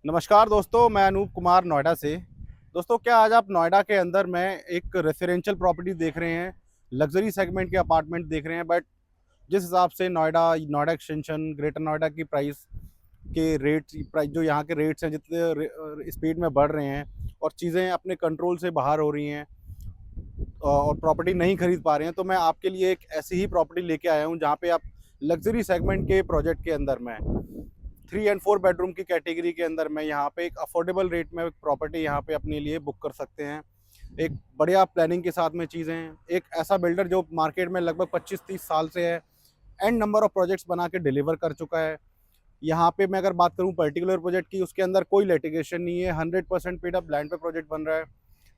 नमस्कार दोस्तों, मैं अनूप कुमार नोएडा से। दोस्तों, क्या आज आप नोएडा के अंदर में एक रेसिडेंशियल प्रॉपर्टी देख रहे हैं, लग्ज़री सेगमेंट के अपार्टमेंट देख रहे हैं, बट जिस हिसाब से नोएडा नोएडा एक्सटेंशन, ग्रेटर नोएडा की प्राइस जो यहाँ के रेट्स हैं, जितने स्पीड में बढ़ रहे हैं और चीज़ें अपने कंट्रोल से बाहर हो रही हैं और प्रॉपर्टी नहीं खरीद पा रहे हैं, तो मैं आपके लिए एक ऐसी ही प्रॉपर्टी लेके आया हूँ, जहाँ पे आप लग्ज़री सेगमेंट के प्रोजेक्ट के अंदर में 3 एंड 4 बेडरूम की कैटेगरी के अंदर में यहाँ पे एक अफोर्डेबल रेट में एक प्रॉपर्टी यहाँ पे अपने लिए बुक कर सकते हैं। एक बढ़िया प्लानिंग के साथ में चीज़ें हैं। एक ऐसा बिल्डर जो मार्केट में लगभग 25-30 साल से है, एंड नंबर ऑफ प्रोजेक्ट्स बना के डिलीवर कर चुका है। यहाँ पे मैं अगर बात करूँ पर्टिकुलर प्रोजेक्ट की, उसके अंदर कोई लिटिगेशन नहीं है, 100% पेड अप लैंड पे प्रोजेक्ट बन रहा है।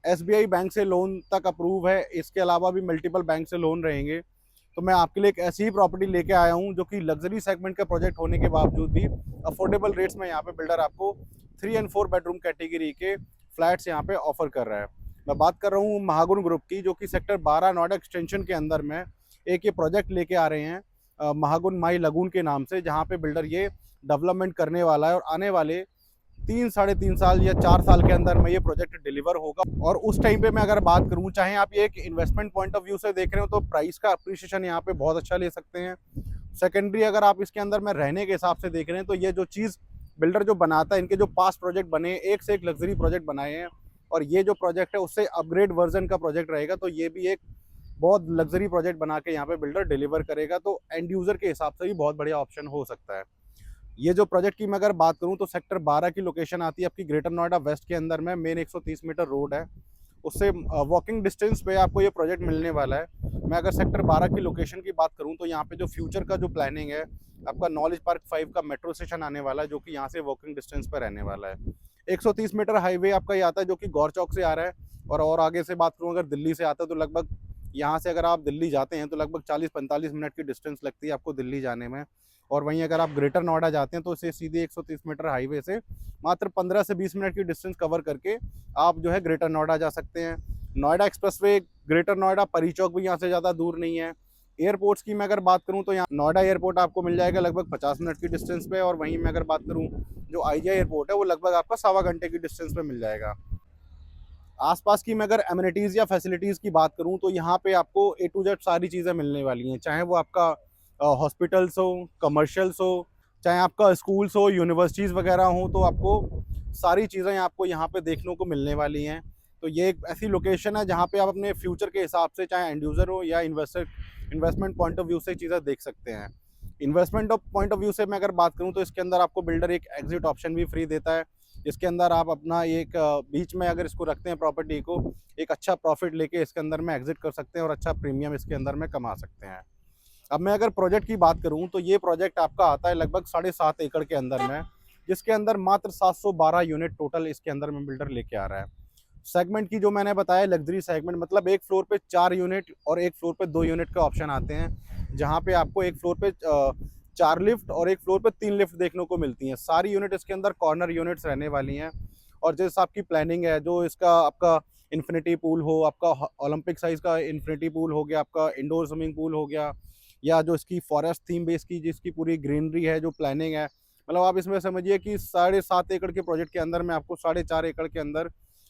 एसबीआई बैंक से लोन तक अप्रूव है, इसके अलावा भी मल्टीपल बैंक से लोन रहेंगे। तो मैं आपके लिए एक ऐसी ही प्रॉपर्टी लेके आया हूँ, जो कि लग्जरी सेगमेंट का प्रोजेक्ट होने के बावजूद भी अफोर्डेबल रेट्स में यहाँ पे बिल्डर आपको 3 एंड 4 बेडरूम कैटेगरी के फ्लैट्स यहाँ पे ऑफर कर रहा है। मैं बात कर रहा हूँ महागुण ग्रुप की, जो कि सेक्टर 12 नोएडा एक्सटेंशन के अंदर में एक ये प्रोजेक्ट लेके आ रहे हैं, महागुण माई लगून के नाम से, जहाँ पे बिल्डर ये डेवलपमेंट करने वाला है और आने वाले 3 साढ़े 3 साल या 4 साल के अंदर में ये प्रोजेक्ट डिलीवर होगा। और उस टाइम पे मैं अगर बात करूँ, चाहे आप ये एक इन्वेस्टमेंट पॉइंट ऑफ व्यू से देख रहे हो, तो प्राइस का अप्रिशिएशन यहाँ पे बहुत अच्छा ले सकते हैं। सेकेंडरी अगर आप इसके अंदर में रहने के हिसाब से देख रहे हैं, तो ये जो चीज़ बिल्डर जो बनाता है, इनके जो पास्ट प्रोजेक्ट बने, एक से एक लग्जरी प्रोजेक्ट बनाए हैं, और ये जो प्रोजेक्ट है उससे अपग्रेड वर्जन का प्रोजेक्ट रहेगा, तो ये भी एक बहुत लग्जरी प्रोजेक्ट बना के यहाँ पे बिल्डर डिलीवर करेगा, तो एंड यूज़र के हिसाब से भी बहुत बढ़िया ऑप्शन हो सकता है। ये जो प्रोजेक्ट की मैं अगर बात करूँ, तो सेक्टर 12 की लोकेशन आती है आपकी ग्रेटर नोएडा वेस्ट के अंदर में। मेन 130 मीटर रोड है, उससे वॉकिंग डिस्टेंस पे आपको ये प्रोजेक्ट मिलने वाला है। मैं अगर सेक्टर 12 की लोकेशन की बात करूँ, तो यहाँ पे जो फ्यूचर का जो प्लानिंग है, आपका नॉलेज पार्क 5 का मेट्रो स्टेशन आने वाला है, जो कि यहाँ से वॉकिंग डिस्टेंस पर रहने वाला है। 130 मीटर हाईवे आपका ये आता है, जो कि गौर चौक से आ रहा है। और आगे से बात करूँ, अगर दिल्ली से आता है, तो लगभग यहाँ से अगर आप दिल्ली जाते हैं, तो लगभग 40-45 मिनट की डिस्टेंस लगती है आपको दिल्ली जाने में। और वहीं अगर आप ग्रेटर नोएडा जाते हैं, तो इसे सीधे 130 मीटर हाईवे से मात्र 15 से 20 मिनट की डिस्टेंस कवर करके आप जो है ग्रेटर नोएडा जा सकते हैं। नोएडा एक्सप्रेसवे ग्रेटर नोएडा परी चौक भी यहाँ से ज़्यादा दूर नहीं है। एयरपोर्ट्स की मैं अगर बात करूँ, तो यहाँ नोएडा एयरपोर्ट आपको मिल जाएगा लगभग 50 मिनट की डिस्टेंस पे, और वहीं मैं अगर बात करूँ, जो आईजीआई एयरपोर्ट है, वो लगभग आपका 1.25 घंटे की डिस्टेंस पे मिल जाएगा। आसपास की मैं अगर एमिनिटीज़ या फैसिलिटीज़ की बात करूँ, तो यहाँ पे आपको ए टू जेड सारी चीज़ें मिलने वाली हैं, चाहे वो आपका हॉस्पिटल्स हो, कमर्शियल्स हो, चाहे आपका स्कूल्स हो, यूनिवर्सिटीज़ वगैरह हो, तो आपको सारी चीज़ें आपको यहाँ पे देखने को मिलने वाली हैं। तो ये एक ऐसी लोकेशन है, जहाँ पे आप अपने फ्यूचर के हिसाब से, चाहे एंड यूज़र हो या इन्वेस्टमेंट पॉइंट ऑफ व्यू से चीज़ें देख सकते हैं। Investment of point of view से मैं अगर बात करूँ, तो इसके अंदर आपको बिल्डर एक एग्जिट ऑप्शन भी फ्री देता है, जिसके अंदर आप अपना एक बीच में अगर इसको रखते हैं प्रॉपर्टी को, एक अच्छा प्रॉफिट लेके इसके अंदर में एग्जिट कर सकते हैं और अच्छा प्रीमियम इसके अंदर में कमा सकते हैं। अब मैं अगर प्रोजेक्ट की बात करूं, तो ये प्रोजेक्ट आपका आता है लगभग 7.5 एकड़ के अंदर में, जिसके अंदर मात्र 712 यूनिट टोटल इसके अंदर में बिल्डर लेके आ रहा है। सेगमेंट की जो मैंने बताया, लग्जरी सेगमेंट, मतलब एक फ्लोर पे 4 यूनिट और एक फ्लोर पे 2 यूनिट का ऑप्शन आते हैं, जहाँ पे आपको एक फ्लोर पे 4 लिफ्ट और एक फ्लोर पे 3 लिफ्ट देखने को मिलती हैं। सारी यूनिट इसके अंदर कॉर्नर यूनिट्स रहने वाली हैं। और जिस आपकी प्लानिंग है, जो इसका आपका इन्फिनिटी पूल हो, आपका ओलंपिक साइज़ का इन्फिनिटी पूल हो गया, आपका इंडोर स्विमिंग पूल हो गया, या जो इसकी फॉरेस्ट थीम बेस की जिसकी पूरी ग्रीनरी है, जो प्लानिंग है, मतलब आप इसमें समझिए कि 7.5 एकड़ के प्रोजेक्ट के अंदर में आपको 4.5 एकड़ के अंदर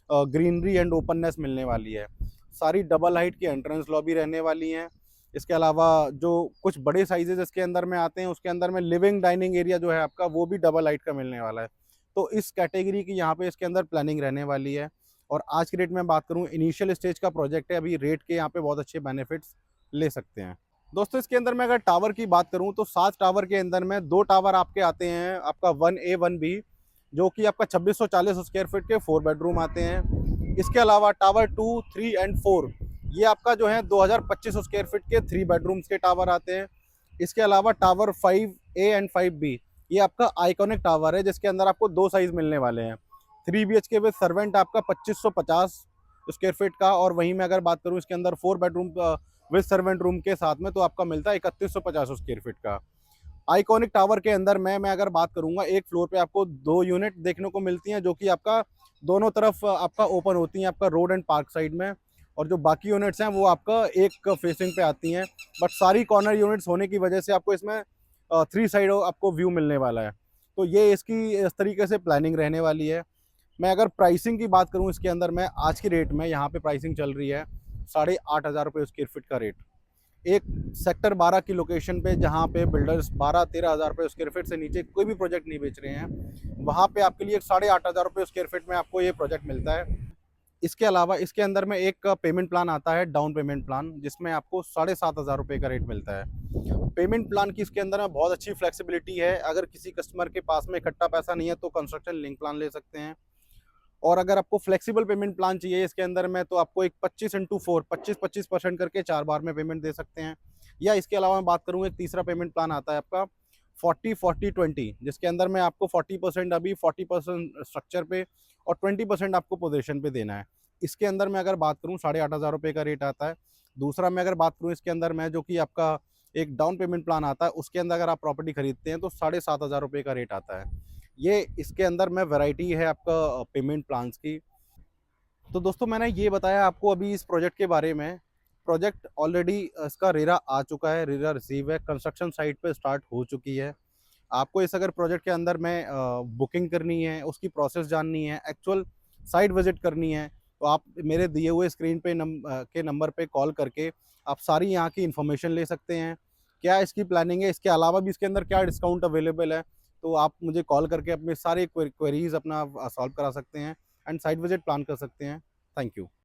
ग्रीनरी एंड ओपननेस मिलने वाली है। सारी डबल हाइट की एंट्रेंस लॉबी रहने वाली हैं। इसके अलावा जो कुछ बड़े साइजेस इसके अंदर में आते हैं, उसके अंदर में लिविंग डाइनिंग एरिया जो है आपका, वो भी डबल हाइट का मिलने वाला है। तो इस कैटेगरी की यहाँ पे इसके अंदर प्लानिंग रहने वाली है। और आज की डेट में बात करूँ, इनिशियल स्टेज का प्रोजेक्ट है, अभी रेट के यहाँ पे बहुत अच्छे बेनिफिट्स ले सकते हैं। दोस्तों, इसके अंदर मैं अगर टावर की बात करूँ, तो 7 टावर के अंदर में 2 टावर आपके आते हैं, आपका 1A 1B, जो कि आपका 2640 स्क्वायर फीट के 4 बेडरूम आते हैं। इसके अलावा टावर 2, 3 एंड 4, ये आपका जो है 2025 स्क्वायर फीट के 3 बेडरूम्स के टावर आते हैं। इसके अलावा टावर 5A एंड 5B, ये आपका आइकॉनिक टावर है, जिसके अंदर आपको 2 साइज मिलने वाले हैं। 3 BHK विद सर्वेंट आपका 2550 स्क्वायर फीट का, और वहीं मैं अगर बात करूँ इसके अंदर 4 बेडरूम विद सर्वेंट रूम के साथ में, तो आपका मिलता है 3150 स्क्वायर फीट का। आइकॉनिक टावर के अंदर मैं अगर बात करूंगा, एक फ्लोर पे आपको 2 यूनिट देखने को मिलती हैं, जो कि आपका दोनों तरफ आपका ओपन होती हैं, आपका रोड एंड पार्क साइड में। और जो बाकी यूनिट्स हैं, वो आपका एक फेसिंग पे आती हैं। बट सारी कॉर्नर यूनिट्स होने की वजह से आपको इसमें 3 साइड आपको व्यू मिलने वाला है। तो ये इसकी इस तरीके से प्लानिंग रहने वाली है। मैं अगर प्राइसिंग की बात करूँ इसके अंदर, मैं आज की रेट में यहाँ पे प्राइसिंग चल रही है 8,500 स्क्वायर फीट का रेट। एक सेक्टर 12 की लोकेशन पे जहाँ पे बिल्डर्स 12-13 हज़ार रुपये स्क्वायर फीट से नीचे कोई भी प्रोजेक्ट नहीं बेच रहे हैं, वहाँ पे आपके लिए 8,500 रुपये स्क्वायर फीट में आपको ये प्रोजेक्ट मिलता है। इसके अलावा इसके अंदर में एक पेमेंट प्लान आता है, डाउन पेमेंट प्लान, जिसमें आपको 7,500 रुपये का रेट मिलता है। पेमेंट प्लान की इसके अंदर में बहुत अच्छी फ्लेक्सिबिलिटी है। अगर किसी कस्टमर के पास में इकट्ठा पैसा नहीं है तो कंस्ट्रक्शन लिंक प्लान ले सकते हैं, और अगर आपको फ्लेक्सिबल पेमेंट प्लान चाहिए इसके अंदर में, तो आपको एक 25x4 25% करके 4 बार में पेमेंट दे सकते हैं। या इसके अलावा मैं बात करूँ, एक तीसरा पेमेंट प्लान आता है आपका 40-40-20, जिसके अंदर में आपको 40% अभी 40% स्ट्रक्चर पे और 20% आपको पोजीशन पे देना है। इसके अंदर मैं अगर बात करूँ 8,500 रुपये का रेट आता है। दूसरा मैं अगर बात करूँ इसके अंदर में, जो कि आपका एक डाउन पेमेंट प्लान आता है, उसके अंदर अगर आप प्रॉपर्टी खरीदते हैं तो 7,500 रुपये का रेट आता है। ये इसके अंदर में वैरायटी है आपका पेमेंट प्लान्स की। तो दोस्तों मैंने ये बताया आपको अभी इस प्रोजेक्ट के बारे में। प्रोजेक्ट ऑलरेडी इसका रेरा आ चुका है, रेरा रिसीव है, कंस्ट्रक्शन साइट पे स्टार्ट हो चुकी है। आपको इस अगर प्रोजेक्ट के अंदर में बुकिंग करनी है, उसकी प्रोसेस जाननी है, एक्चुअल साइट विजिट करनी है, तो आप मेरे दिए हुए स्क्रीन पे के नंबर पे कॉल करके आप सारी यहाँ की इन्फॉर्मेशन ले सकते हैं। क्या इसकी प्लानिंग है, इसके अलावा भी इसके अंदर क्या डिस्काउंट अवेलेबल है, तो आप मुझे कॉल करके अपने सारे क्वेरीज अपना सॉल्व करा सकते हैं एंड साइट विजिट प्लान कर सकते हैं। Thank you.